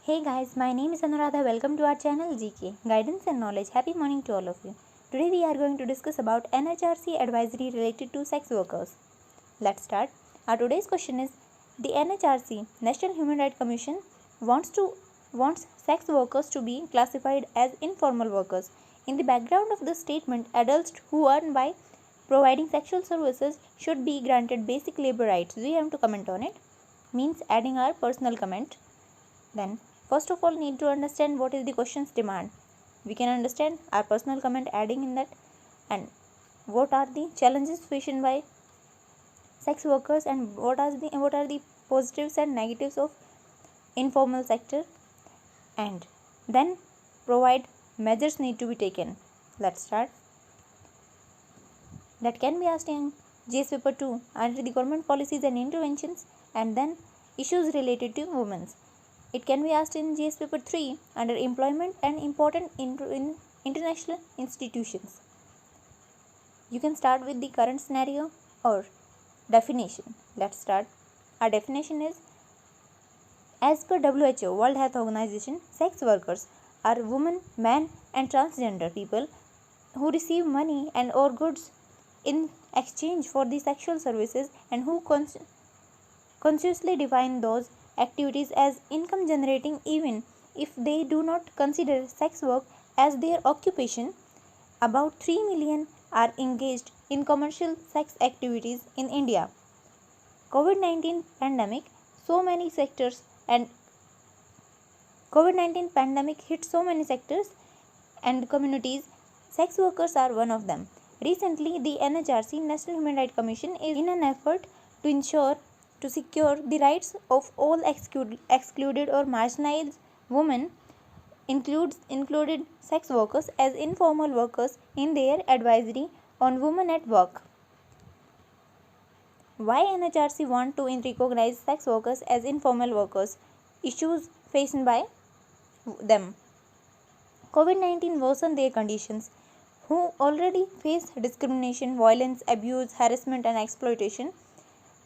Hey guys, my name is Anuradha. Welcome to our channel GK Guidance and Knowledge. Happy morning to all of you. Today we are going to discuss about NHRC advisory related to sex workers. Let's start. Our today's question is: the NHRC National Human Rights Commission wants sex workers to be classified as informal workers. In the background of the statement, adults who earn by providing sexual services should be granted basic labor rights. We have to comment on it. Means adding our personal comment. Then first of all need to understand what is the question's demand. We can understand our personal comment adding in that, and what are the challenges faced by sex workers, and what are the positives and negatives of informal sector, and then provide measures need to be taken. Let's start. That can be asked in GS paper 2 under the government policies and interventions, and then issues related to women. It can be asked in GS paper 3 under employment and important international institutions. You can start with the current scenario or definition. Let's start. Our definition is: as per WHO, World Health Organization, sex workers are women, men and transgender people who receive money and or goods in exchange for the sexual services, and who consciously define those activities as income generating even if they do not consider sex work as their occupation. About 3 million are engaged in commercial sex activities in India. COVID-19 pandemic so many sectors and COVID-19 pandemic hit so many sectors and communities. Sex workers are one of them. Recently, the NHRC National Human Rights Commission is in an effort to secure the rights of all excluded or marginalized women, included sex workers, as informal workers in their advisory on women at work. Why NHRC want to recognize sex workers as informal workers? Issues faced by them. COVID-19 worsened their conditions. Who already face discrimination, violence, abuse, harassment and exploitation,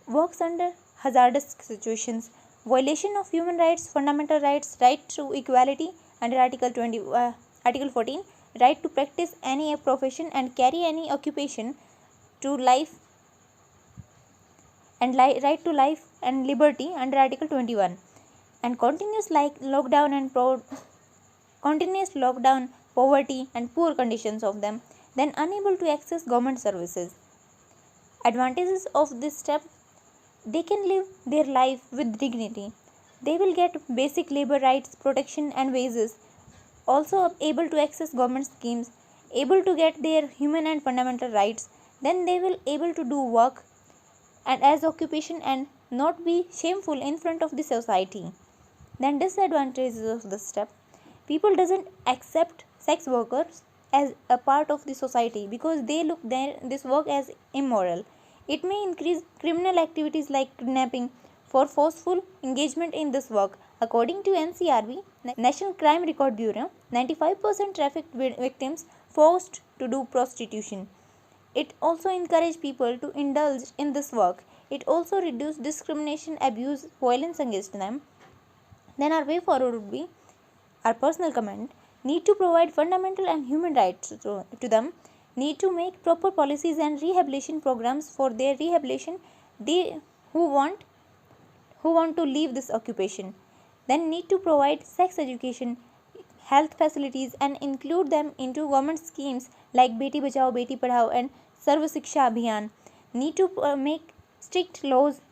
works under hazardous situations, violation of human rights, fundamental rights, right to equality under Article 14, right to practice any profession and carry any occupation, to life and right to life and liberty under Article 21, and continuous lockdown, poverty and poor conditions of them, then unable to access government services. Advantages of this step: they can live their life with dignity. They will get basic labor rights, protection and wages. Also able to access government schemes, able to get their human and fundamental rights. Then they will able to do work and as occupation and not be shameful in front of the society. Then disadvantages of this step: people doesn't accept sex workers as a part of the society because they look this work as immoral. It may increase criminal activities like kidnapping for forceful engagement in this work. According to NCRB, National Crime Record Bureau, 95% trafficked victims forced to do prostitution. It also encourages people to indulge in this work. It also reduces discrimination, abuse, violence against them. Then our way forward would be our personal comment: need to provide fundamental and human rights to them, need to make proper policies and rehabilitation programs for their rehabilitation, they who want to leave this occupation. Then need to provide sex education, health facilities and include them into government schemes like Beti Bachao Beti Padhao and Sarva Shiksha Abhiyan. Need to make strict laws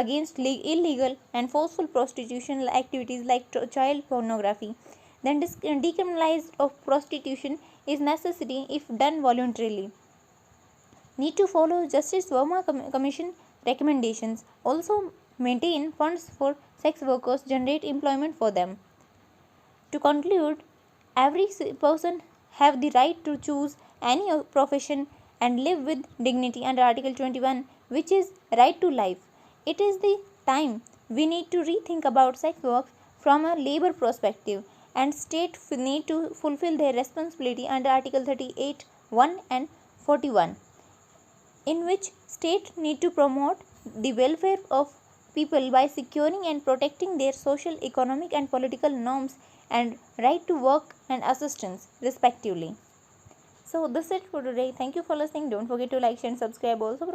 against illegal and forceful prostitution activities like child pornography. Then decriminalization of prostitution is necessary if done voluntarily. Need to follow Justice Verma Commission recommendations. Also maintain funds for sex workers, generate employment for them. To conclude, every person have the right to choose any profession and live with dignity under Article 21, which is right to life. It is the time we need to rethink about sex work from a labor perspective, and state need to fulfill their responsibility under Article 38, 1 and 41, in which state need to promote the welfare of people by securing and protecting their social, economic, and political norms and right to work and assistance, respectively. So, this is it for today. Thank you for listening. Don't forget to like, share, and subscribe also.